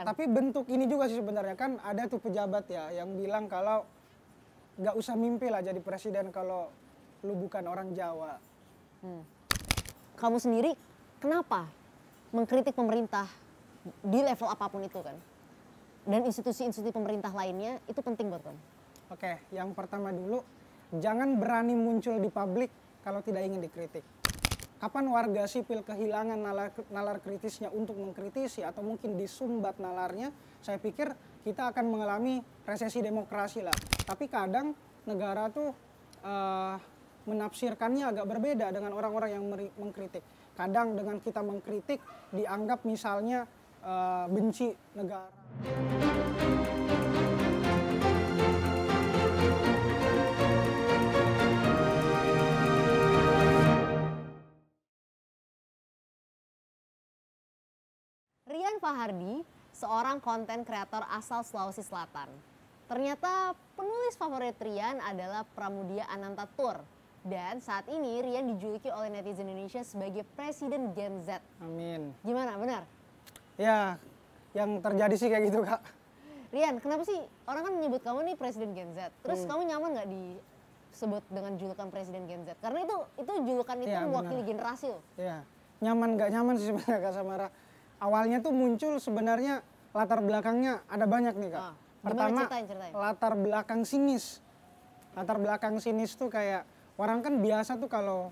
Tapi bentuk ini juga sih sebenarnya, kan ada tuh pejabat ya yang bilang kalau nggak usah mimpi lah jadi presiden kalau lu bukan orang Jawa. Kamu sendiri kenapa mengkritik pemerintah di level apapun itu kan? Dan institusi-institusi pemerintah lainnya itu penting buat kamu? Oke, yang pertama dulu, jangan berani muncul di publik kalau tidak ingin dikritik. Kapan warga sipil kehilangan nalar kritisnya untuk mengkritisi atau mungkin disumbat nalarnya, saya pikir kita akan mengalami resesi demokrasi lah. Tapi kadang negara tuh menafsirkannya agak berbeda dengan orang-orang yang mengkritik. Kadang dengan kita mengkritik dianggap misalnya benci negara. Rian Fahardi, seorang konten kreator asal Sulawesi Selatan. Ternyata penulis favorit Rian adalah Pramudia Anantatur. Dan saat ini Rian dijuluki oleh netizen Indonesia sebagai Presiden Gen Z. Amin. Gimana, benar? Ya, yang terjadi sih kayak gitu, Kak. Rian, kenapa sih orang kan menyebut kamu nih Presiden Gen Z? Terus kamu nyaman nggak disebut dengan julukan Presiden Gen Z? Karena itu julukan itu Ya, mewakili generasi loh. Ya, nyaman nggak nyaman sih sebenarnya Kak Samara. Awalnya tuh muncul sebenarnya latar belakangnya ada banyak nih Kak. Pertama, ceritain. latar belakang sinis. Latar belakang sinis tuh kayak orang kan biasa tuh kalau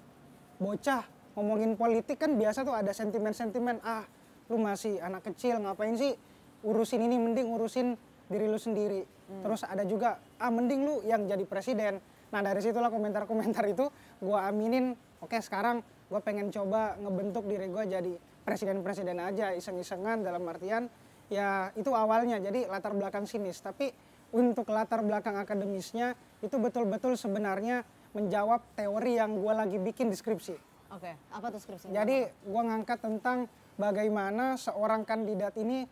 bocah ngomongin politik kan biasa tuh ada sentimen-sentimen, ah lu masih anak kecil ngapain sih urusin ini, mending urusin diri lu sendiri. Terus ada juga, mending lu yang jadi presiden. Nah dari situlah komentar-komentar itu gue aminin, oke sekarang gue pengen coba ngebentuk diri gue jadi presiden-presiden aja, iseng-isengan dalam artian ya itu awalnya jadi latar belakang sinis. Tapi untuk latar belakang akademisnya itu betul-betul sebenarnya menjawab teori yang gue lagi bikin di skripsi. Oke, apa tuh skripsi? Jadi gue ngangkat tentang bagaimana seorang kandidat ini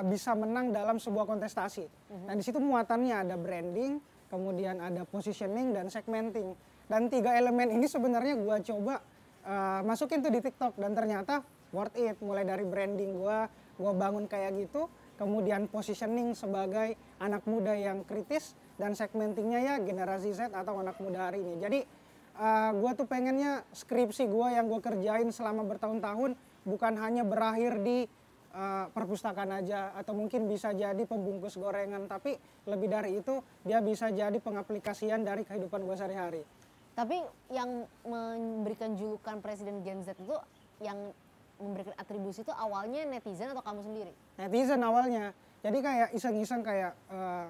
bisa menang dalam sebuah kontestasi. Nah di situ muatannya ada branding, kemudian ada positioning dan segmenting. Dan 3 elemen ini sebenarnya gue coba masukin tuh di TikTok dan ternyata worth it. Mulai dari branding gue bangun kayak gitu, kemudian positioning sebagai anak muda yang kritis, dan segmentingnya ya generasi Z atau anak muda hari ini. Jadi gue tuh pengennya skripsi gue yang gue kerjain selama bertahun-tahun bukan hanya berakhir di perpustakaan aja atau mungkin bisa jadi pembungkus gorengan, tapi lebih dari itu dia bisa jadi pengaplikasian dari kehidupan gue sehari-hari. Tapi yang memberikan julukan Presiden Gen Z itu, yang memberikan atribusi itu awalnya netizen atau kamu sendiri? Netizen awalnya. Jadi kayak iseng-iseng kayak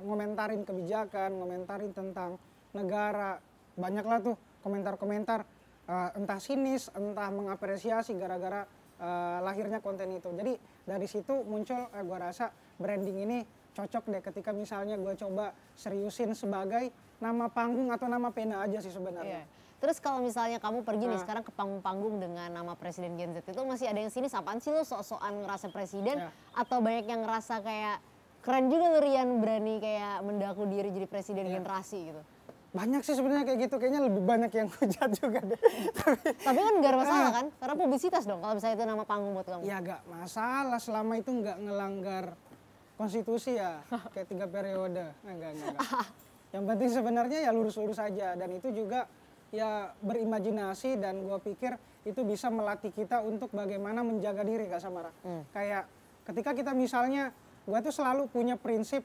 ngomentarin kebijakan, ngomentarin tentang negara. Banyak lah tuh komentar-komentar entah sinis, entah mengapresiasi gara-gara lahirnya konten itu. Jadi dari situ muncul gue rasa branding ini cocok deh ketika misalnya gue coba seriusin sebagai nama panggung atau nama pena aja sih sebenarnya. Iya. Terus kalau misalnya kamu pergi nih sekarang ke panggung-panggung dengan nama Presiden Gen Z, itu masih ada yang sini apaan sih lo sok-sokan ngerasa presiden, atau banyak yang ngerasa kayak keren juga lo Rian berani kayak mendaku diri jadi presiden generasi gitu? Banyak sih sebenarnya kayak gitu, kayaknya lebih banyak yang hujat juga deh. Tapi kan gak ada masalah kan? Karena publisitas dong kalau misalnya itu nama panggung buat kamu. Ya gak masalah selama itu nggak ngelanggar konstitusi ya, kayak 3 periode. Enggak. Yang penting sebenarnya ya lurus-lurus aja, dan itu juga ya berimajinasi, dan gue pikir itu bisa melatih kita untuk bagaimana menjaga diri Kak Samara. Kayak ketika kita misalnya, gue tuh selalu punya prinsip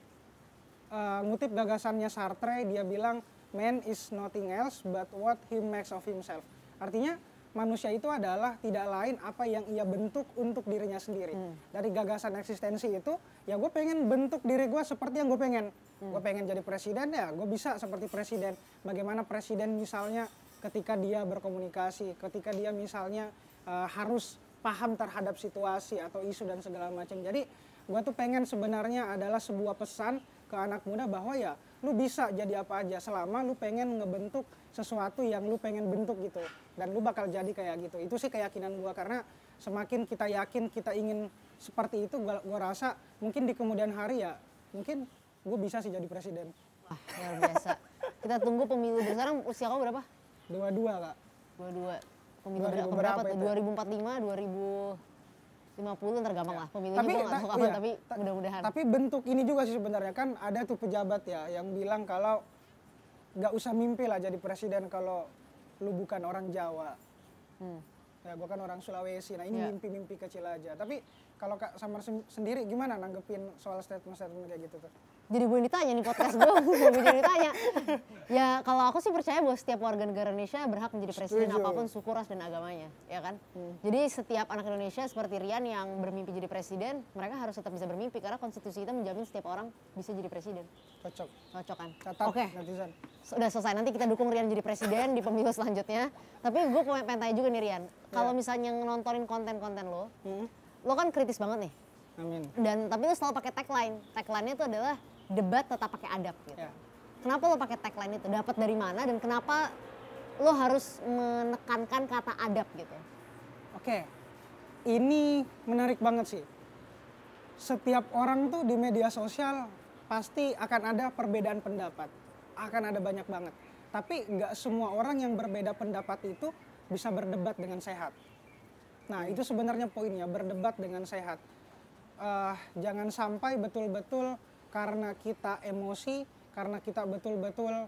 ngutip gagasannya Sartre, dia bilang man is nothing else but what he makes of himself. Artinya manusia itu adalah tidak lain apa yang ia bentuk untuk dirinya sendiri. Dari gagasan eksistensi itu, ya gue pengen bentuk diri gue seperti yang gue pengen. Gue pengen jadi presiden, ya gue bisa seperti presiden. Bagaimana presiden misalnya ketika dia berkomunikasi, ketika dia misalnya harus paham terhadap situasi atau isu dan segala macam. Jadi gue tuh pengen sebenarnya adalah sebuah pesan ke anak muda bahwa ya lu bisa jadi apa aja selama lu pengen ngebentuk sesuatu yang lu pengen bentuk gitu, dan lu bakal jadi kayak gitu. Itu sih keyakinan gua, karena semakin kita yakin kita ingin seperti itu, gua rasa mungkin di kemudian hari ya mungkin gua bisa sih jadi presiden. Wah, luar biasa. Kita tunggu pemilu. Sekarang usia kamu berapa? 22 Kak. 22. Pemilu berapa tuh? 2045, 50 ntar gampang lah pemilunya Tapi gue nggak tahu kapan, tapi mudah-mudahan. Tapi bentuk ini juga sih sebenarnya, kan ada tuh pejabat ya yang bilang kalau nggak usah mimpi lah jadi presiden kalau lu bukan orang Jawa. Ya gue kan orang Sulawesi, nah ini mimpi-mimpi kecil aja. Tapi kalau Kak Samar sendiri gimana nanggepin soal statement-statement kayak gitu tuh? Jadi gue ditanya nih podcast gue, gue jadi ditanya. Ya kalau aku sih percaya bahwa setiap warga negara Indonesia berhak menjadi presiden apapun suku, ras, dan agamanya, ya kan? Jadi setiap anak Indonesia seperti Rian yang bermimpi jadi presiden, mereka harus tetap bisa bermimpi karena konstitusi kita menjamin setiap orang bisa jadi presiden. Cocok. Cocok kan? Oke. Netizen. Sudah selesai, nanti kita dukung Rian jadi presiden di pemilu selanjutnya. Tapi gue pengen tanya juga nih Rian, kalau misalnya nontonin konten-konten lo kan kritis banget nih. Amin. Dan tapi lo selalu pakai tagline. Tagline-nya itu adalah debat tetap pakai adab gitu. Ya. Kenapa lo pakai tagline itu? Dapat dari mana dan kenapa lo harus menekankan kata adab gitu? Oke. Ini menarik banget sih. Setiap orang tuh di media sosial pasti akan ada perbedaan pendapat. Akan ada banyak banget. Tapi nggak semua orang yang berbeda pendapat itu bisa berdebat dengan sehat. Nah itu sebenarnya poinnya, berdebat dengan sehat. Jangan sampai betul-betul karena kita emosi, karena kita betul-betul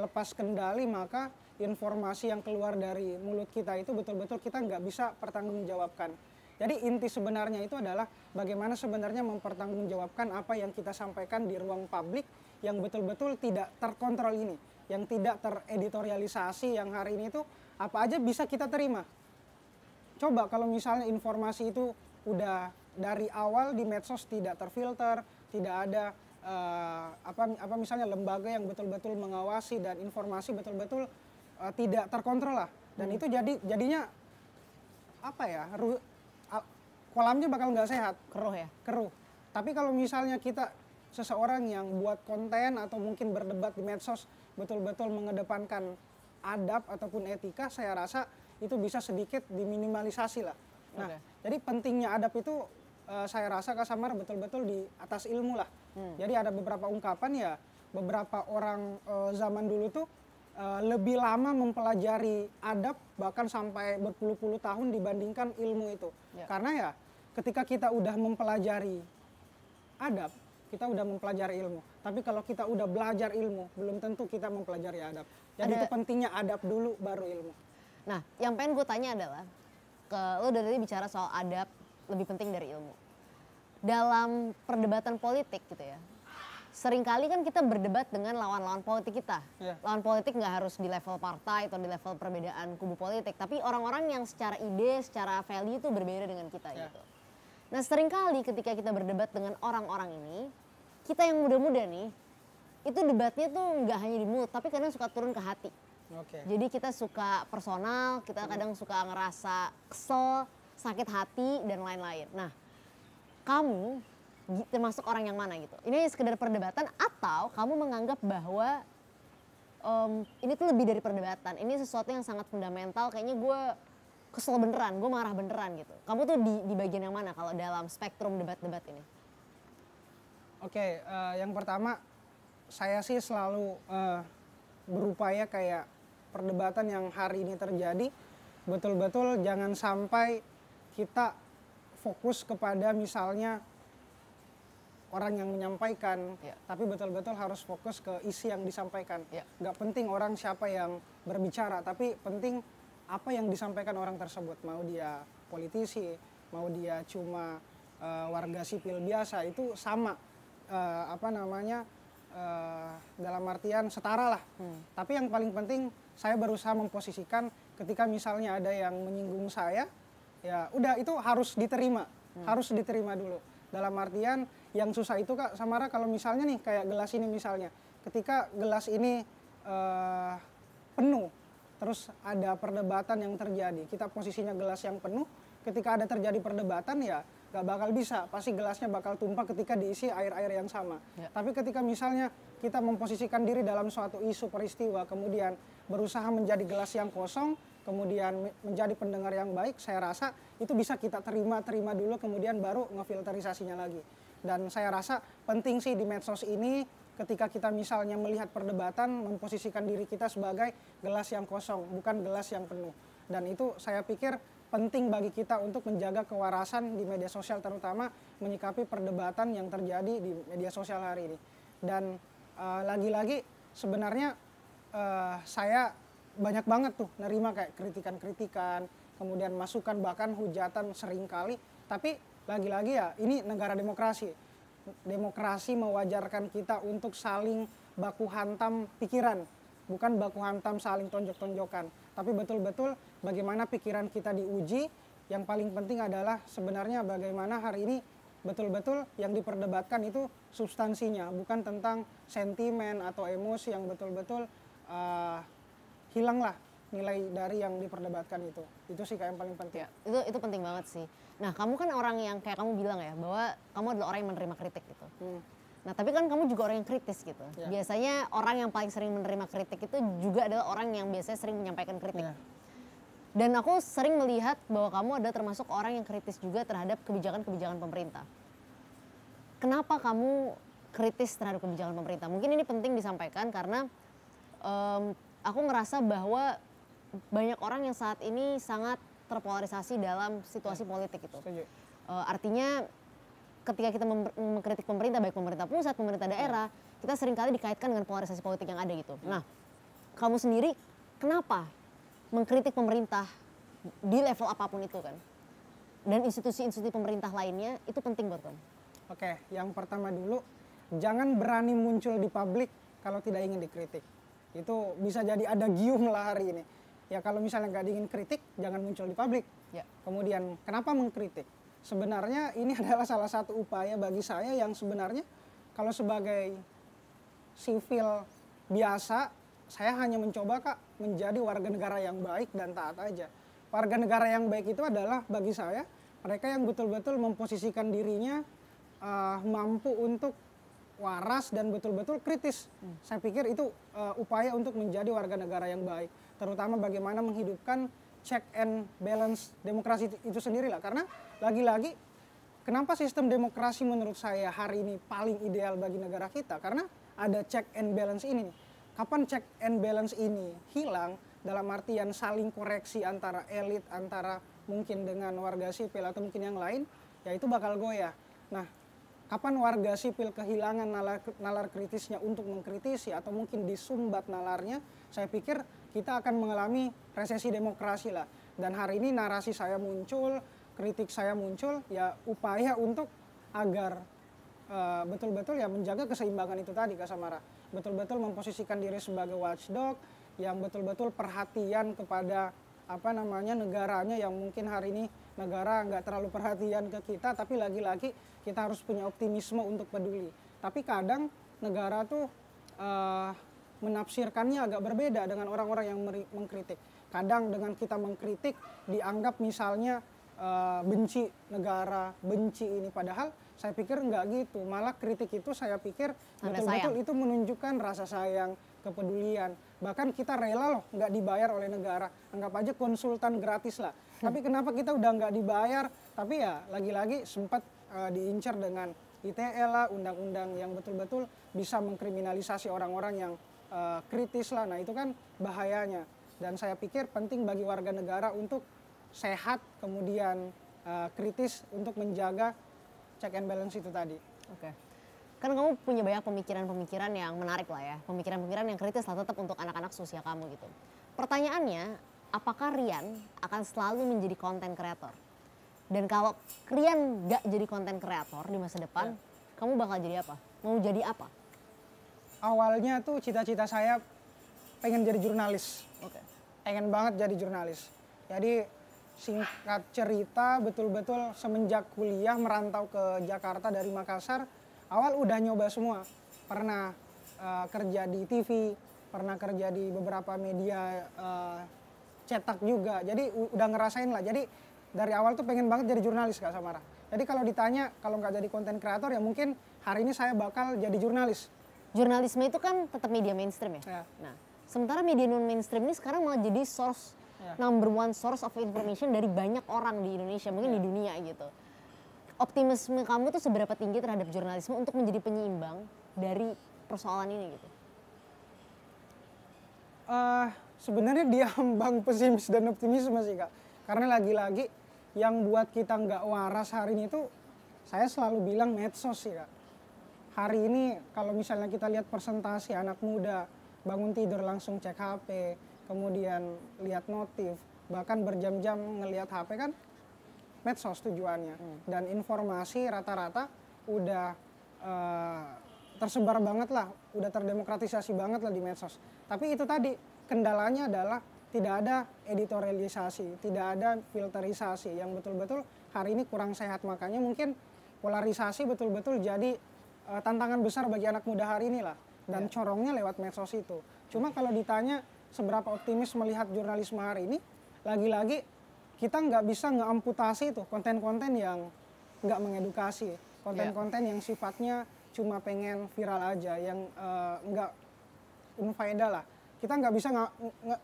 lepas kendali, maka informasi yang keluar dari mulut kita itu betul-betul kita nggak bisa pertanggungjawabkan. Jadi inti sebenarnya itu adalah bagaimana sebenarnya mempertanggungjawabkan apa yang kita sampaikan di ruang publik yang betul-betul tidak terkontrol ini, yang tidak tereditorialisasi, yang hari ini itu apa aja bisa kita terima. Coba kalau misalnya informasi itu udah dari awal di medsos tidak terfilter, tidak ada misalnya lembaga yang betul-betul mengawasi dan informasi betul-betul tidak terkontrol lah. Dan itu jadinya kolamnya bakal nggak sehat. Keruh ya? Keruh. Tapi kalau misalnya kita seseorang yang buat konten atau mungkin berdebat di medsos betul-betul mengedepankan adab ataupun etika, saya rasa itu bisa sedikit diminimalisasi lah. Nah, jadi pentingnya adab itu saya rasa Kak Samar betul-betul di atas ilmu lah. Jadi ada beberapa ungkapan ya, beberapa orang zaman dulu tuh lebih lama mempelajari adab bahkan sampai berpuluh-puluh tahun dibandingkan ilmu itu. Karena ya ketika kita udah mempelajari adab, kita udah mempelajari ilmu. Tapi kalau kita udah belajar ilmu, belum tentu kita mempelajari adab. Jadi itu pentingnya adab dulu baru ilmu. Nah, yang pengen gue tanya adalah, lo dari tadi bicara soal adab lebih penting dari ilmu. Dalam perdebatan politik gitu ya, seringkali kan kita berdebat dengan lawan-lawan politik kita. Lawan politik nggak harus di level partai atau di level perbedaan kubu politik, tapi orang-orang yang secara ide, secara value itu berbeda dengan kita gitu. Nah, seringkali ketika kita berdebat dengan orang-orang ini, kita yang muda-muda nih, itu debatnya tuh nggak hanya di mulut, tapi kadang suka turun ke hati. Jadi kita suka personal, kita kadang suka ngerasa kesel, sakit hati, dan lain-lain. Nah, kamu termasuk orang yang mana gitu? Ini sekedar perdebatan atau kamu menganggap bahwa ini tuh lebih dari perdebatan, ini sesuatu yang sangat fundamental, kayaknya gue kesel beneran, gue marah beneran gitu. Kamu tuh di bagian yang mana kalau dalam spektrum debat-debat ini? Yang pertama saya sih selalu berupaya kayak perdebatan yang hari ini terjadi betul-betul jangan sampai kita fokus kepada misalnya orang yang menyampaikan, tapi betul-betul harus fokus ke isi yang disampaikan. Nggak penting orang siapa yang berbicara, tapi penting apa yang disampaikan orang tersebut. Mau dia politisi, mau dia cuma warga sipil biasa, itu sama. Dalam artian setara lah. Tapi yang paling penting saya berusaha memposisikan ketika misalnya ada yang menyinggung saya, ya udah itu harus diterima, harus diterima dulu. Dalam artian yang susah itu Kak Samara kalau misalnya nih kayak gelas ini misalnya, ketika gelas ini penuh, terus ada perdebatan yang terjadi, kita posisinya gelas yang penuh, ketika ada terjadi perdebatan ya gak bakal bisa, pasti gelasnya bakal tumpah ketika diisi air-air yang sama. Tapi ketika misalnya kita memposisikan diri dalam suatu isu peristiwa, kemudian berusaha menjadi gelas yang kosong, kemudian menjadi pendengar yang baik, saya rasa itu bisa kita terima dulu, kemudian baru ngefilterisasinya lagi. Dan saya rasa penting sih di medsos ini, ketika kita misalnya melihat perdebatan, memposisikan diri kita sebagai gelas yang kosong, bukan gelas yang penuh. Dan itu saya pikir penting bagi kita untuk menjaga kewarasan di media sosial, terutama menyikapi perdebatan yang terjadi di media sosial hari ini. Dan lagi-lagi sebenarnya saya banyak banget tuh nerima kayak kritikan-kritikan, kemudian masukan bahkan hujatan seringkali. Tapi lagi-lagi ya ini negara demokrasi. Demokrasi mewajarkan kita untuk saling baku hantam pikiran, bukan baku hantam saling tonjok-tonjokan. Tapi betul-betul bagaimana pikiran kita diuji. Yang paling penting adalah sebenarnya bagaimana hari ini betul-betul yang diperdebatkan itu substansinya, bukan tentang sentimen atau emosi yang betul-betul hilanglah nilai dari yang diperdebatkan itu. Itu sih kayak yang paling penting. Ya, itu penting banget sih. Nah, kamu kan orang yang kayak kamu bilang ya, bahwa kamu adalah orang yang menerima kritik gitu. Nah, tapi kan kamu juga orang yang kritis gitu. Ya. Biasanya orang yang paling sering menerima kritik itu juga adalah orang yang biasanya sering menyampaikan kritik. Ya. Dan aku sering melihat bahwa kamu adalah termasuk orang yang kritis juga terhadap kebijakan-kebijakan pemerintah. Kenapa kamu kritis terhadap kebijakan pemerintah? Mungkin ini penting disampaikan karena aku ngerasa bahwa banyak orang yang saat ini sangat terpolarisasi dalam situasi politik itu. Artinya ketika kita mengkritik pemerintah, baik pemerintah pusat, pemerintah daerah, kita seringkali dikaitkan dengan polarisasi politik yang ada gitu. Nah, kamu sendiri kenapa mengkritik pemerintah di level apapun itu kan? Dan institusi-institusi pemerintah lainnya itu penting buat kamu. Oke, yang pertama dulu, jangan berani muncul di publik kalau tidak ingin dikritik. Itu bisa jadi ada gium lah hari ini. Ya kalau misalnya nggak ingin kritik, jangan muncul di publik. Ya. Kemudian kenapa mengkritik? Sebenarnya ini adalah salah satu upaya bagi saya yang sebenarnya kalau sebagai sivil biasa, saya hanya mencoba Kak menjadi warga negara yang baik dan taat aja. Warga negara yang baik itu adalah bagi saya mereka yang betul-betul memposisikan dirinya mampu untuk waras dan betul-betul kritis. Saya pikir itu upaya untuk menjadi warga negara yang baik. Terutama bagaimana menghidupkan check and balance demokrasi itu sendiri lah. Karena lagi-lagi kenapa sistem demokrasi menurut saya hari ini paling ideal bagi negara kita? Karena ada check and balance ini nih. Kapan check and balance ini hilang dalam artian saling koreksi antara elit, antara mungkin dengan warga sipil atau mungkin yang lain, ya itu bakal goyah. Nah, kapan warga sipil kehilangan nalar kritisnya untuk mengkritisi atau mungkin disumbat nalarnya, saya pikir kita akan mengalami resesi demokrasi lah. Dan hari ini narasi saya muncul, kritik saya muncul, ya upaya untuk agar betul-betul ya menjaga keseimbangan itu tadi Kak Samara. Betul-betul memposisikan diri sebagai watchdog yang betul-betul perhatian kepada negaranya yang mungkin hari ini negara nggak terlalu perhatian ke kita, tapi lagi-lagi kita harus punya optimisme untuk peduli. Tapi kadang negara tuh menafsirkannya agak berbeda dengan orang-orang yang mengkritik. Kadang dengan kita mengkritik dianggap misalnya benci negara, benci ini, padahal saya pikir nggak gitu. Malah kritik itu saya pikir betul-betul itu menunjukkan rasa sayang, kepedulian. Bahkan kita rela loh nggak dibayar oleh negara. Anggap aja konsultan gratis lah. Tapi kenapa kita udah nggak dibayar? Tapi ya lagi-lagi sempat diincar dengan ITE lah, undang-undang yang betul-betul bisa mengkriminalisasi orang-orang yang kritis lah. Nah itu kan bahayanya. Dan saya pikir penting bagi warga negara untuk sehat, kemudian kritis untuk menjaga check and balance itu tadi. Oke. Kan kamu punya banyak pemikiran-pemikiran yang menarik lah ya. Pemikiran-pemikiran yang kritis lah tetap untuk anak-anak seusia kamu gitu. Pertanyaannya, apakah Rian akan selalu menjadi content creator? Dan kalau Rian gak jadi content creator di masa depan, kamu bakal jadi apa? Mau jadi apa? Awalnya tuh cita-cita saya pengen jadi jurnalis. Oke. Pengen banget jadi jurnalis. Jadi singkat cerita betul-betul semenjak kuliah merantau ke Jakarta dari Makassar, awal udah nyoba semua. Pernah kerja di TV, pernah kerja di beberapa media cetak juga. Jadi udah ngerasain lah. Jadi dari awal tuh pengen banget jadi jurnalis Kak Samara. Jadi kalau ditanya kalau nggak jadi konten kreator ya mungkin hari ini saya bakal jadi jurnalis. Jurnalisme itu kan tetap media mainstream ya. Nah, sementara media non mainstream ini sekarang malah jadi source number one source of information dari banyak orang di Indonesia, mungkin di dunia gitu. Optimisme kamu tuh seberapa tinggi terhadap jurnalisme untuk menjadi penyeimbang dari persoalan ini gitu? Sebenarnya diambang pesimis dan optimisme sih Kak. Karena lagi-lagi yang buat kita nggak waras hari ini tuh, saya selalu bilang medsos sih, Kak. Hari ini kalau misalnya kita lihat persentase anak muda bangun tidur langsung cek HP, kemudian lihat notif, bahkan berjam-jam ngelihat HP kan medsos tujuannya. Dan informasi rata-rata udah tersebar banget lah, udah terdemokratisasi banget lah di medsos. Tapi itu tadi, kendalanya adalah tidak ada editorialisasi, tidak ada filterisasi yang betul-betul hari ini kurang sehat. Makanya mungkin polarisasi betul-betul jadi tantangan besar bagi anak muda hari ini lah. Dan corongnya lewat medsos itu. Cuma kalau ditanya seberapa optimis melihat jurnalisme hari ini, lagi-lagi kita nggak bisa ngeamputasi itu konten-konten yang nggak mengedukasi, konten-konten yang sifatnya cuma pengen viral aja, yang nggak unfaedah lah. Kita nggak bisa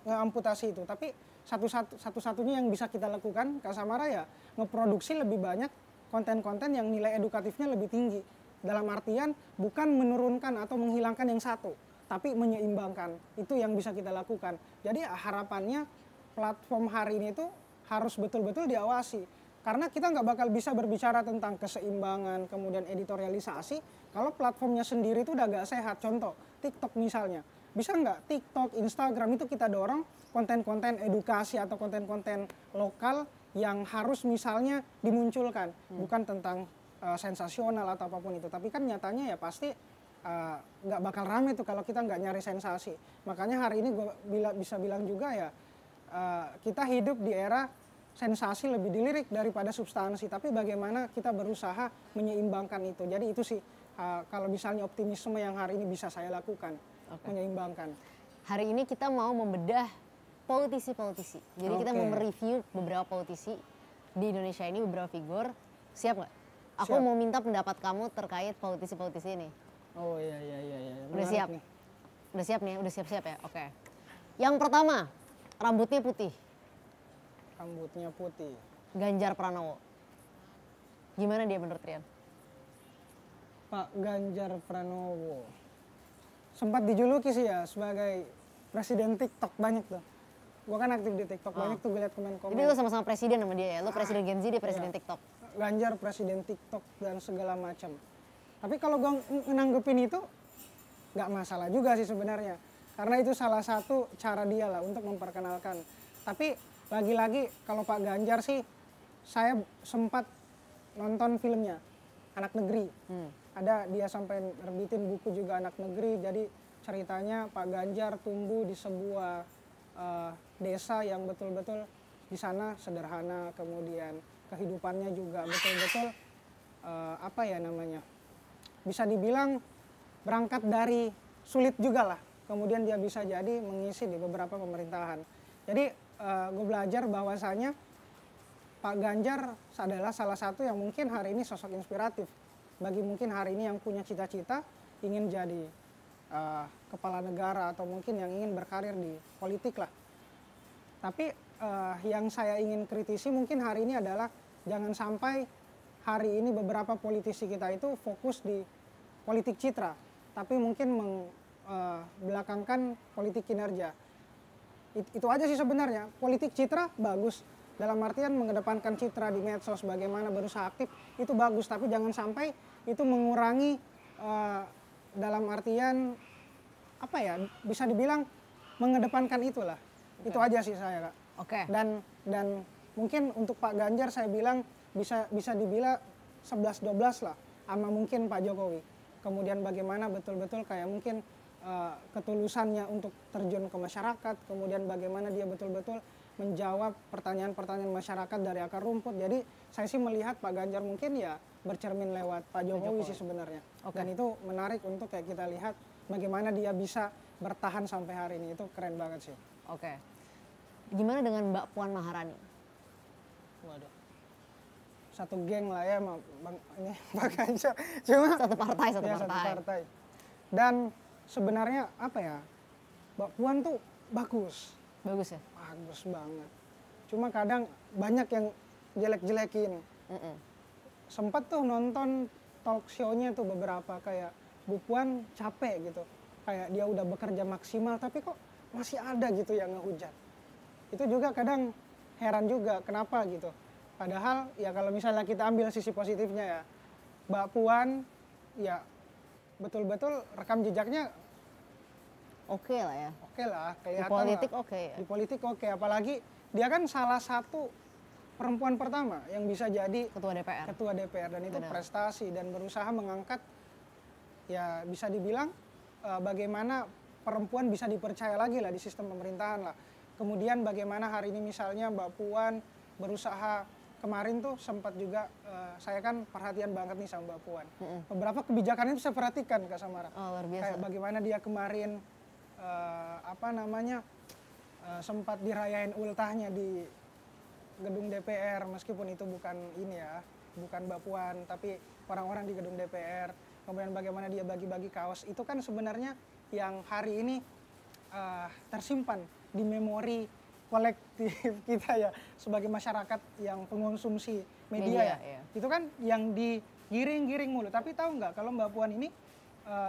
ngeamputasi itu, tapi satu-satunya yang bisa kita lakukan, Kak Samara, ya ngeproduksi lebih banyak konten-konten yang nilai edukatifnya lebih tinggi. Dalam artian bukan menurunkan atau menghilangkan yang satu, tapi menyeimbangkan. Itu yang bisa kita lakukan. Jadi harapannya platform hari ini tuh harus betul-betul diawasi. Karena kita nggak bakal bisa berbicara tentang keseimbangan, kemudian editorialisasi, kalau platformnya sendiri itu udah nggak sehat. Contoh, TikTok misalnya. Bisa nggak TikTok, Instagram itu kita dorong konten-konten edukasi atau konten-konten lokal yang harus misalnya dimunculkan. Bukan tentang sensasional atau apapun itu. Tapi kan nyatanya ya pasti nggak bakal rame tuh kalau kita nggak nyari sensasi. Makanya hari ini gue bisa bilang juga ya, kita hidup di era sensasi lebih dilirik daripada substansi, tapi bagaimana kita berusaha menyeimbangkan itu. Jadi itu sih kalau misalnya optimisme yang hari ini bisa saya lakukan, menyeimbangkan. Hari ini kita mau membedah politisi-politisi. Jadi kita mau mereview beberapa politisi di Indonesia ini, beberapa figur. Siap nggak? Aku mau minta pendapat kamu terkait politisi-politisi ini. Oh iya. Udah siap? Nih. Udah siap nih? Udah siap-siap ya? Oke. Yang pertama, rambutnya putih. Rambutnya putih. Ganjar Pranowo. Gimana dia menurut Rian? Pak Ganjar Pranowo. Sempat dijuluki sih ya sebagai presiden TikTok, banyak tuh. Gua kan aktif di TikTok, banyak tuh gue liat komen-komen. Jadi lu sama-sama presiden sama dia ya? Lu presiden Gen Z, dia presiden TikTok. Ganjar presiden TikTok dan segala macam. Tapi kalau gue nanggepin itu nggak masalah juga sih sebenarnya. Karena itu salah satu cara dia lah untuk memperkenalkan. Tapi lagi-lagi kalau Pak Ganjar sih, saya sempat nonton filmnya Anak Negeri. Ada dia sampai nerbitin buku juga Anak Negeri. Jadi ceritanya Pak Ganjar tumbuh di sebuah desa yang betul-betul di sana sederhana, kemudian kehidupannya juga betul-betul apa ya namanya, bisa dibilang berangkat dari sulit juga lah. Kemudian dia bisa jadi mengisi di beberapa pemerintahan. Jadi gue belajar bahwasanya Pak Ganjar adalah salah satu yang mungkin hari ini sosok inspiratif bagi mungkin hari ini yang punya cita-cita ingin jadi kepala negara atau mungkin yang ingin berkarir di politik lah. Tapi yang saya ingin kritisi mungkin hari ini adalah jangan sampai hari ini beberapa politisi kita itu fokus di politik citra, tapi mungkin belakangkan politik kinerja. Itu aja sih sebenarnya. Politik citra bagus, dalam artian mengedepankan citra di medsos, bagaimana berusaha aktif, itu bagus. Tapi jangan sampai itu mengurangi dalam artian apa ya, bisa dibilang mengedepankan itulah. Itu aja sih saya, Kak. Dan mungkin untuk Pak Ganjar saya bilang bisa dibilang 11-12 lah sama mungkin Pak Jokowi. Kemudian bagaimana betul-betul kayak mungkin ketulusannya untuk terjun ke masyarakat, kemudian bagaimana dia betul-betul menjawab pertanyaan-pertanyaan masyarakat dari akar rumput. Jadi saya sih melihat Pak Ganjar mungkin ya bercermin lewat Pak Jokowi sih sebenarnya. Dan itu menarik untuk kayak kita lihat bagaimana dia bisa bertahan sampai hari ini. Itu keren banget sih. Gimana dengan Mbak Puan Maharani? Waduh, satu geng lah ya ini Pak Ganjar. Cuma satu partai. Dan sebenarnya apa ya, Mbak Puan tuh bagus ya, bagus banget. Cuma kadang banyak yang jelek-jelekin. Sempat tuh nonton talk show-nya tuh beberapa, kayak Bu Puan capek gitu, kayak dia udah bekerja maksimal tapi kok masih ada gitu yang ngehujat. Itu juga kadang heran juga kenapa gitu. Padahal ya kalau misalnya kita ambil sisi positifnya ya, Mbak Puan ya betul-betul rekam jejaknya Oke lah ya. oke lah, Di kelihatan politik lah. oke ya. Di politik oke, apalagi dia kan salah satu perempuan pertama yang bisa jadi Ketua DPR. ketua DPR dan itu Benar. prestasi dan berusaha mengangkat ya bisa dibilang bagaimana perempuan bisa dipercaya lagi lah di sistem pemerintahan lah. Kemudian bagaimana hari ini misalnya Mbak Puan berusaha kemarin tuh sempat juga saya kan perhatian banget nih sama Mbak Puan. Beberapa kebijakan itu saya perhatikan Kak Samara. Oh, luar biasa. Kayak bagaimana dia kemarin sempat dirayain ultahnya di gedung DPR meskipun itu bukan ini ya, bukan Mbak Puan tapi orang-orang di gedung DPR. Kemudian bagaimana dia bagi-bagi kaos itu kan sebenarnya yang hari ini tersimpan di memori kolektif kita ya sebagai masyarakat yang pengonsumsi media ya. Iya. Itu kan yang digiring-giring mulu. Tapi tahu nggak kalau Mbak Puan ini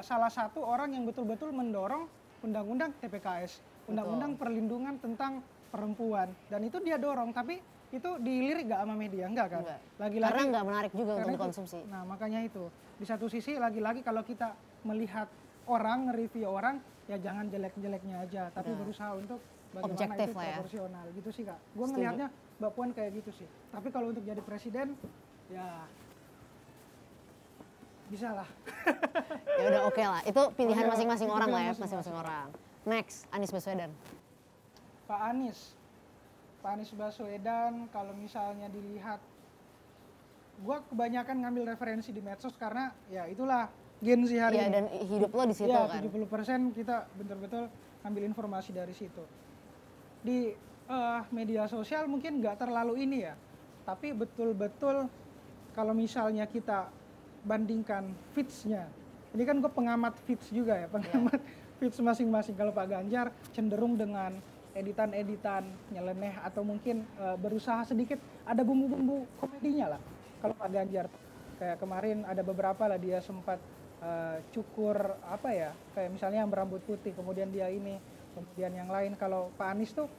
salah satu orang yang betul-betul mendorong undang-undang TPKS, undang-undang perlindungan tentang perempuan, dan itu dia dorong. Tapi itu dilirik nggak sama media, enggak kan? Enggak. Lagi-lagi Karena nggak menarik juga untuk karena itu- dikonsumsi. Nah makanya itu di satu sisi lagi-lagi kalau kita melihat orang, nge-review orang ya jangan jelek-jeleknya aja, tapi Benar. berusaha untuk bagaimana Objektif itu lah ya. proporsional gitu sih Kak. Gue Setuju. melihatnya Mbak Puan kayak gitu sih. Tapi kalau untuk jadi presiden ya bisa lah. Ya udah oke lah. Itu pilihan Oke, masing-masing itu orang lah ya, pilihan masing-masing masing-masing. orang. Next, Anies Baswedan. Pak Anies Baswedan kalau misalnya dilihat, gue kebanyakan ngambil referensi di medsos karena ya itulah Gen Z hari Iya, ini. dan hidup lo di situ Ya, kan. 70% kita betul-betul ambil informasi dari situ. Di media sosial mungkin nggak terlalu ini ya, tapi betul-betul kalau misalnya kita bandingkan feeds-nya, ini kan gue pengamat feeds juga ya, pengamat feeds masing-masing. Kalau Pak Ganjar cenderung dengan editan-editan nyeleneh atau mungkin berusaha sedikit ada bumbu-bumbu komedinya lah. Kalau Pak Ganjar kayak kemarin ada beberapa lah dia sempat cukur apa ya, kayak misalnya yang berambut putih, kemudian dia ini, kemudian yang lain. Kalau Pak Anies tuh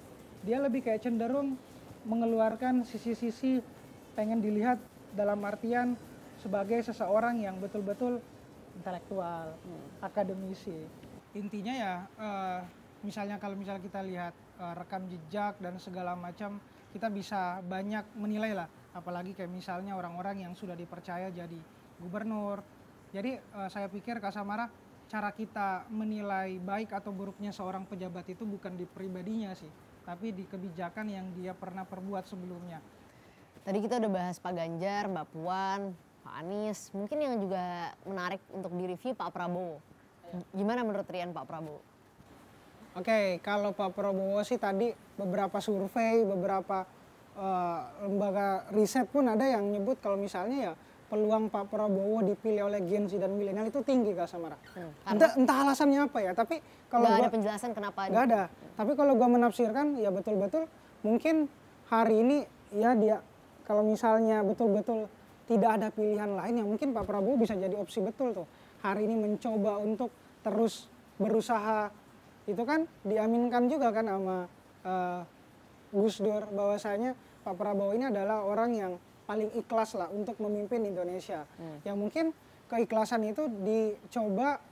dia lebih kayak cenderung mengeluarkan sisi-sisi pengen dilihat dalam artian sebagai seseorang yang betul-betul intelektual, akademisi. Intinya ya misalnya kalau misalnya kita lihat rekam jejak dan segala macam, kita bisa banyak menilai lah, apalagi kayak misalnya orang-orang yang sudah dipercaya jadi gubernur. Jadi saya pikir Kak Samara, cara kita menilai baik atau buruknya seorang pejabat itu bukan di pribadinya sih, tapi di kebijakan yang dia pernah perbuat sebelumnya. Tadi kita udah bahas Pak Ganjar, Mbak Puan, Pak Anies. Mungkin yang juga menarik untuk direview Pak Prabowo. Gimana menurut Rian Pak Prabowo? Oke, kalau Pak Prabowo sih tadi beberapa survei, beberapa lembaga riset pun ada yang nyebut kalau misalnya ya peluang Pak Prabowo dipilih oleh Gen Z dan milenial itu tinggi Kak Samara. Entah alasannya apa ya, tapi kalau Nggak ada gua- penjelasan kenapa. nggak ada. Tapi kalau gua menafsirkan ya betul-betul mungkin hari ini ya dia kalau misalnya betul-betul tidak ada pilihan lain ya mungkin Pak Prabowo bisa jadi opsi betul tuh. Hari ini mencoba untuk terus berusaha, itu kan diaminkan juga kan sama Gus Dur bahwasanya Pak Prabowo ini adalah orang yang paling ikhlas lah untuk memimpin Indonesia. Yang mungkin keikhlasan itu dicoba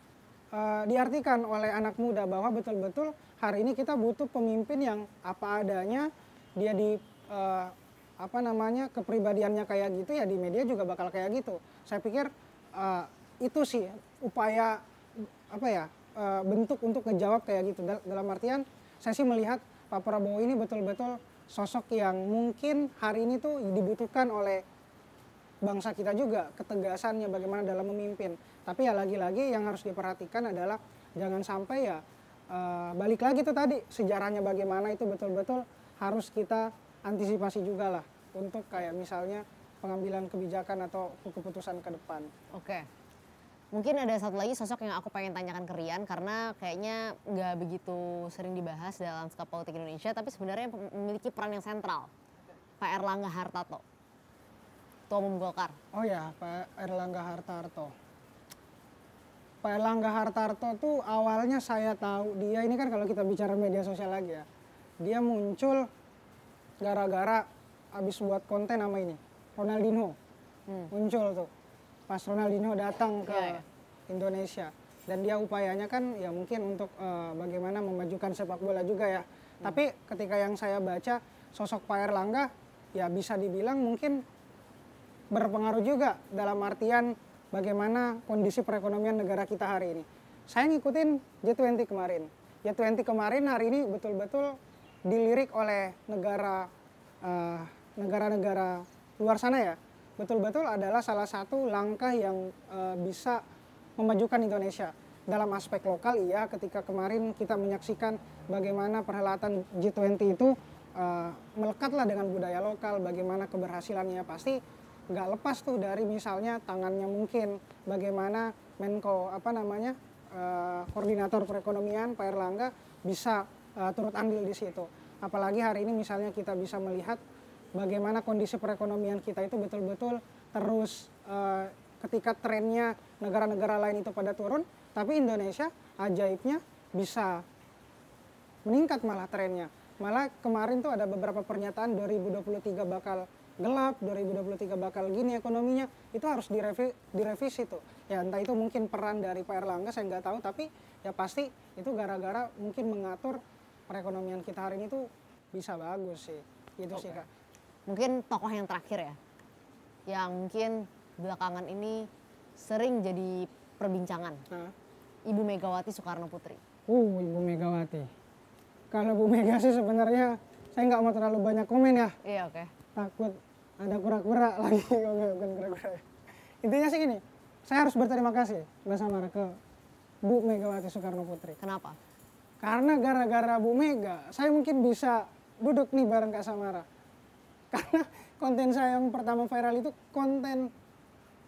diartikan oleh anak muda bahwa betul-betul hari ini kita butuh pemimpin yang apa adanya, dia di kepribadiannya kayak gitu ya di media juga bakal kayak gitu. Saya pikir itu sih upaya bentuk untuk ngejawab kayak gitu. Dalam artian saya sih melihat Pak Prabowo ini betul-betul sosok yang mungkin hari ini tuh dibutuhkan oleh bangsa kita juga, ketegasannya bagaimana dalam memimpin. Tapi ya lagi-lagi yang harus diperhatikan adalah jangan sampai ya balik lagi tuh tadi sejarahnya bagaimana itu betul-betul harus kita antisipasi juga lah untuk kayak misalnya pengambilan kebijakan atau keputusan ke depan. Oke. Mungkin ada satu lagi sosok yang aku pengen tanyakan ke Rian karena kayaknya nggak begitu sering dibahas dalam skop politik Indonesia, tapi sebenarnya memiliki peran yang sentral. Pak Erlangga Hartarto, Ketua Umum Golkar. Oh ya, Pak Erlangga Hartarto. Pak Erlangga Hartarto tuh awalnya saya tahu dia ini kan kalau kita bicara media sosial lagi ya, dia muncul gara-gara abis buat konten nama ini Ronaldinho muncul tuh pas Ronaldinho datang ke Iya, iya. Indonesia, dan dia upayanya kan ya mungkin untuk bagaimana memajukan sepak bola juga ya. Tapi ketika yang saya baca sosok Pak Erlangga ya bisa dibilang mungkin berpengaruh juga dalam artian bagaimana kondisi perekonomian negara kita hari ini. Saya ngikutin G20 kemarin. G20 kemarin hari ini betul-betul dilirik oleh negara-negara luar sana ya. Betul-betul adalah salah satu langkah yang bisa memajukan Indonesia. Dalam aspek lokal iya, ketika kemarin kita menyaksikan bagaimana perhelatan G20 itu melekatlah dengan budaya lokal, bagaimana keberhasilannya pasti nggak lepas tuh dari misalnya tangannya mungkin bagaimana Menko koordinator perekonomian Pak Erlangga bisa turut andil di situ. Apalagi hari ini misalnya kita bisa melihat bagaimana kondisi perekonomian kita itu betul-betul terus ketika trennya negara-negara lain itu pada turun, tapi Indonesia ajaibnya bisa meningkat malah trennya. Malah kemarin tuh ada beberapa pernyataan 2023 bakal gelap, 2023 bakal gini ekonominya, itu harus direvisi tuh. Ya entah itu mungkin peran dari Pak Erlangga, saya nggak tahu, tapi ya pasti itu gara-gara mungkin mengatur perekonomian kita hari ini tuh bisa bagus sih. Gitu sih Kak. Mungkin tokoh yang terakhir ya, yang mungkin belakangan ini sering jadi perbincangan. Ibu Megawati Soekarno Putri. Ibu Megawati. Kalau Bu Mega sih sebenarnya saya nggak mau terlalu banyak komen ya. Iya, oke. Takut ada kura-kura lagi. Bukan kura-kura. Intinya sih gini, saya harus berterima kasih Mbak Samara ke Bu Megawati Soekarno Putri. Kenapa? Karena gara-gara Bu Mega, saya mungkin bisa duduk nih bareng Kak Samara. Karena konten saya yang pertama viral itu konten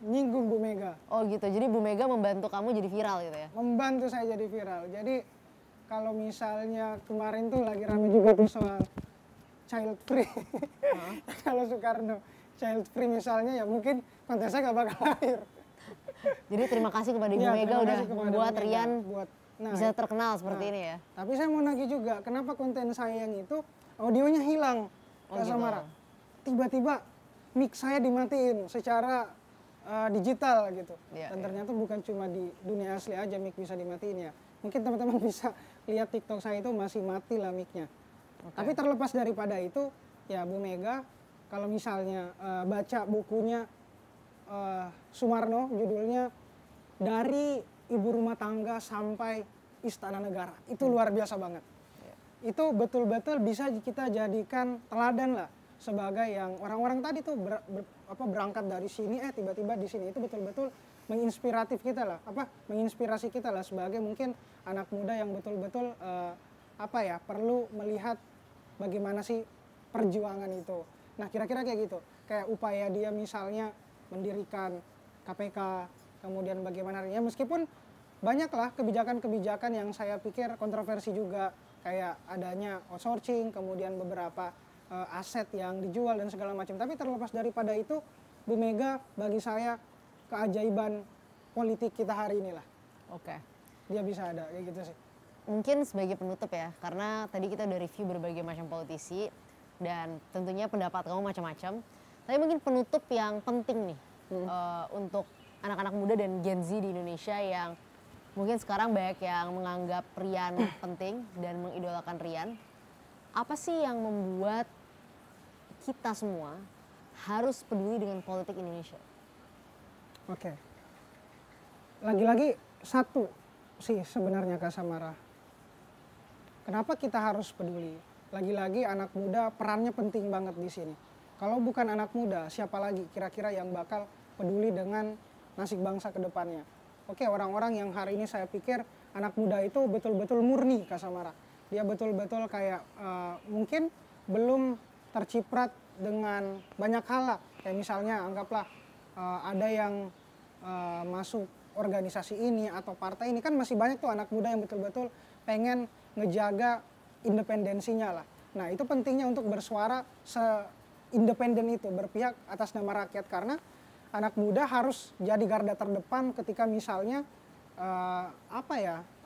nyinggung Bu Mega. Oh gitu, jadi Bu Mega membantu kamu jadi viral gitu ya? Membantu saya jadi viral. Jadi kalau misalnya kemarin tuh lagi rame juga tuh soal child free. Kalau Soekarno child free misalnya ya mungkin konten saya nggak bakal lahir. Jadi terima kasih kepada Ibu Mega udah membuat Rian bisa terkenal seperti ini ya. Tapi saya mau nagih juga, kenapa konten saya yang itu audionya hilang, Kak Samara. Tiba-tiba mic saya dimatiin secara digital gitu. Dan ternyata bukan cuma di dunia asli aja mic bisa dimatiin ya. Mungkin teman-teman bisa lihat TikTok saya itu masih mati lah mic-nya. Tapi terlepas daripada itu, ya Bu Mega, kalau misalnya baca bukunya Sumarno, judulnya Dari Ibu Rumah Tangga Sampai Istana Negara, itu luar biasa banget. Itu betul-betul bisa kita jadikan teladan lah, sebagai yang orang-orang tadi tuh berangkat dari sini tiba-tiba di sini, itu betul-betul menginspiratif kita lah, menginspirasi kita lah sebagai mungkin anak muda yang betul-betul perlu melihat bagaimana sih perjuangan itu. Nah kira-kira kayak gitu, kayak upaya dia misalnya mendirikan KPK, kemudian bagaimana ya meskipun banyaklah kebijakan-kebijakan yang saya pikir kontroversi juga, kayak adanya outsourcing, kemudian beberapa aset yang dijual dan segala macam. Tapi terlepas daripada itu, Bu Mega bagi saya keajaiban politik kita hari inilah. Oke. Dia bisa ada kayak gitu sih. Mungkin sebagai penutup ya, karena tadi kita udah review berbagai macam politisi dan tentunya pendapat kamu macam-macam. Tapi mungkin penutup yang penting nih untuk anak-anak muda dan Gen Z di Indonesia yang mungkin sekarang banyak yang menganggap Rian penting dan mengidolakan Rian. Apa sih yang membuat kita semua harus peduli dengan politik Indonesia? Oke. Lagi-lagi satu sih sebenarnya Kak Samara. Kenapa kita harus peduli? Lagi-lagi anak muda perannya penting banget di sini. Kalau bukan anak muda, siapa lagi kira-kira yang bakal peduli dengan nasib bangsa ke depannya? Oke, orang-orang yang hari ini saya pikir anak muda itu betul-betul murni Kak Samara. Dia betul-betul kayak mungkin belum terciprat dengan banyak hal lah. Kayak misalnya anggaplah ada yang masuk organisasi ini atau partai ini, kan masih banyak tuh anak muda yang betul-betul pengen ngejaga independensinya lah. Nah itu pentingnya untuk bersuara se-independen itu, berpihak atas nama rakyat, karena anak muda harus jadi garda terdepan ketika misalnya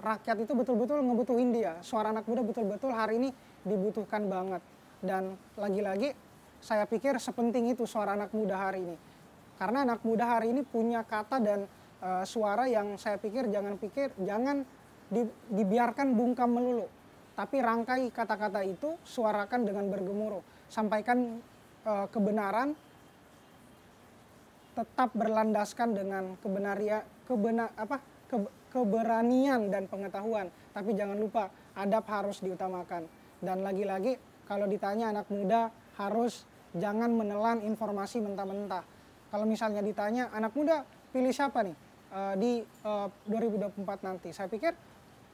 rakyat itu betul-betul ngebutuhin dia. Suara anak muda betul-betul hari ini dibutuhkan banget. Dan lagi-lagi saya pikir sepenting itu suara anak muda hari ini. Karena anak muda hari ini punya kata dan suara yang saya pikir jangan dibiarkan bungkam melulu. Tapi rangkai kata-kata itu, suarakan dengan bergemuruh. Sampaikan kebenaran, tetap berlandaskan dengan keberanian dan pengetahuan. Tapi jangan lupa, adab harus diutamakan. Dan lagi-lagi, kalau ditanya anak muda, harus jangan menelan informasi mentah-mentah. Kalau misalnya ditanya, anak muda pilih siapa nih di 2024 nanti? Saya pikir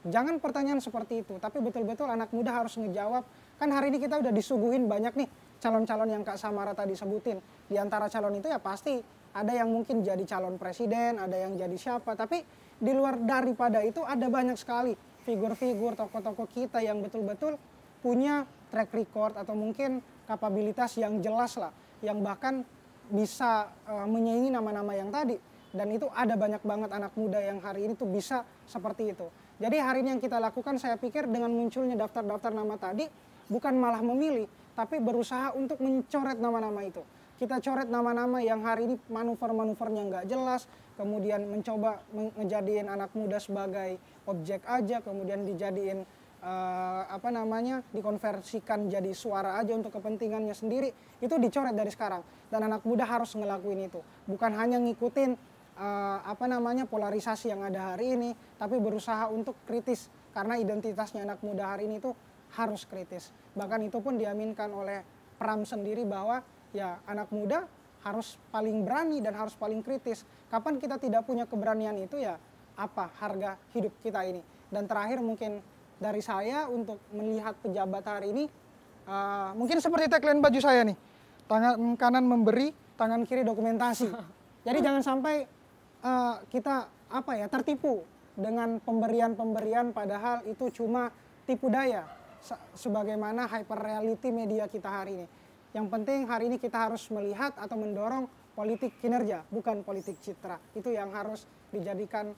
jangan pertanyaan seperti itu, tapi betul-betul anak muda harus ngejawab. Kan hari ini kita udah disuguhin banyak nih calon-calon yang Kak Samara tadi sebutin. Di antara calon itu ya pasti ada yang mungkin jadi calon presiden, ada yang jadi siapa. Tapi di luar daripada itu ada banyak sekali figur-figur, tokoh-tokoh kita yang betul-betul punya track record atau mungkin kapabilitas yang jelas lah. Yang bahkan bisa menyaingi nama-nama yang tadi. Dan itu ada banyak banget anak muda yang hari ini tuh bisa seperti itu. Jadi hari ini yang kita lakukan, saya pikir dengan munculnya daftar-daftar nama tadi, bukan malah memilih, tapi berusaha untuk mencoret nama-nama itu. Kita coret nama-nama yang hari ini manuver-manuvernya nggak jelas, kemudian mencoba ngejadiin anak muda sebagai objek aja, kemudian dijadiin dikonversikan jadi suara aja untuk kepentingannya sendiri. Itu dicoret dari sekarang. Dan anak muda harus ngelakuin itu. Bukan hanya ngikutin polarisasi yang ada hari ini, tapi berusaha untuk kritis. Karena identitasnya anak muda hari ini itu harus kritis. Bahkan itu pun diaminkan oleh Pram sendiri bahwa ya anak muda harus paling berani dan harus paling kritis. Kapan kita tidak punya keberanian itu, ya apa harga hidup kita ini. Dan terakhir mungkin dari saya untuk melihat pejabat hari ini, mungkin seperti tagline baju saya nih, tangan kanan memberi, tangan kiri dokumentasi. Jadi jangan sampai kita tertipu dengan pemberian-pemberian padahal itu cuma tipu daya. Sebagaimana hyper reality media kita hari ini. Yang penting hari ini kita harus melihat atau mendorong politik kinerja, bukan politik citra. Itu yang harus dijadikan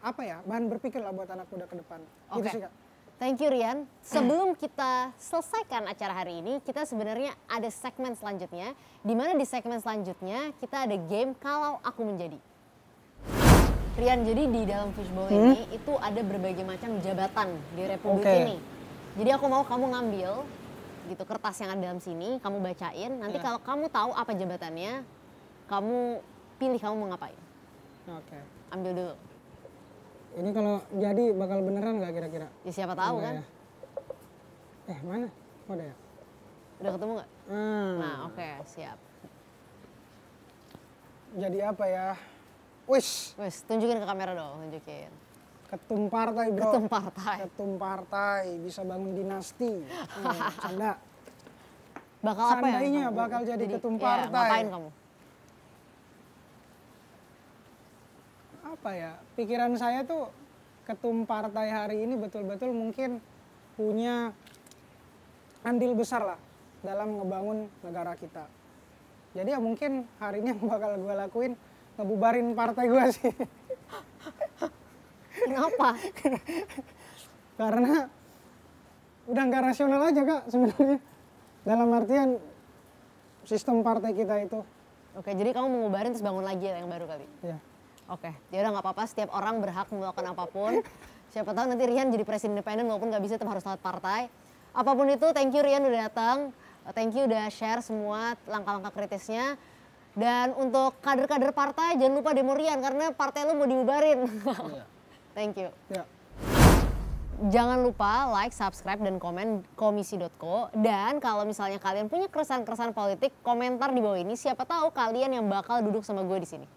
bahan berpikir lah buat anak muda ke depan. Oke. Gitu sih, Kak. Thank you Rian. Sebelum kita selesaikan acara hari ini, kita sebenarnya ada segmen selanjutnya. Di mana di segmen selanjutnya kita ada game Kalau Aku Menjadi. Rian, jadi di dalam fishbowl ini itu ada berbagai macam jabatan di Republik ini. Jadi aku mau kamu ngambil gitu kertas yang ada dalam sini, kamu bacain. Nanti kalau kamu tahu apa jabatannya, kamu pilih kamu mau ngapain. Oke. Ambil dulu. Ini kalau jadi bakal beneran nggak kira-kira? Ya siapa tahu kan. Ya. Mana? Oh, ada ya? Udah ketemu nggak? Nah oke, siap. Jadi apa ya? Wis, tunjukin ke kamera dong, tunjukin. Ketum partai bro. Ketum partai. Ketum partai, bisa bangun dinasti. Canda. Bakal apa ya? Seandainya bakal jadi ketum partai. Ngapain kamu? Apa ya, pikiran saya tuh ketum partai hari ini betul-betul mungkin punya andil besar lah dalam ngebangun negara kita. Jadi ya mungkin hari ini yang bakal gue lakuin ngebubarin partai gue sih. Kenapa? Karena udah nggak rasional aja Kak sebenarnya. Dalam artian sistem partai kita itu. Oke, jadi kamu mau ngubarin terus bangun lagi yang baru kali? Iya. Oke, ya udah nggak apa-apa. Setiap orang berhak melakukan apapun. Siapa tahu nanti Rian jadi presiden independen walaupun nggak bisa tetap harus lewat partai. Apapun itu, thank you Rian udah datang. Thank you udah share semua langkah-langkah kritisnya. Dan untuk kader-kader partai jangan lupa demo Rian karena partai lu mau dibubarin. Iya. Thank you. Ya. Jangan lupa like, subscribe, dan komen komisi.co. Dan kalau misalnya kalian punya keresahan-keresahan politik, komentar di bawah ini. Siapa tahu kalian yang bakal duduk sama gue di sini.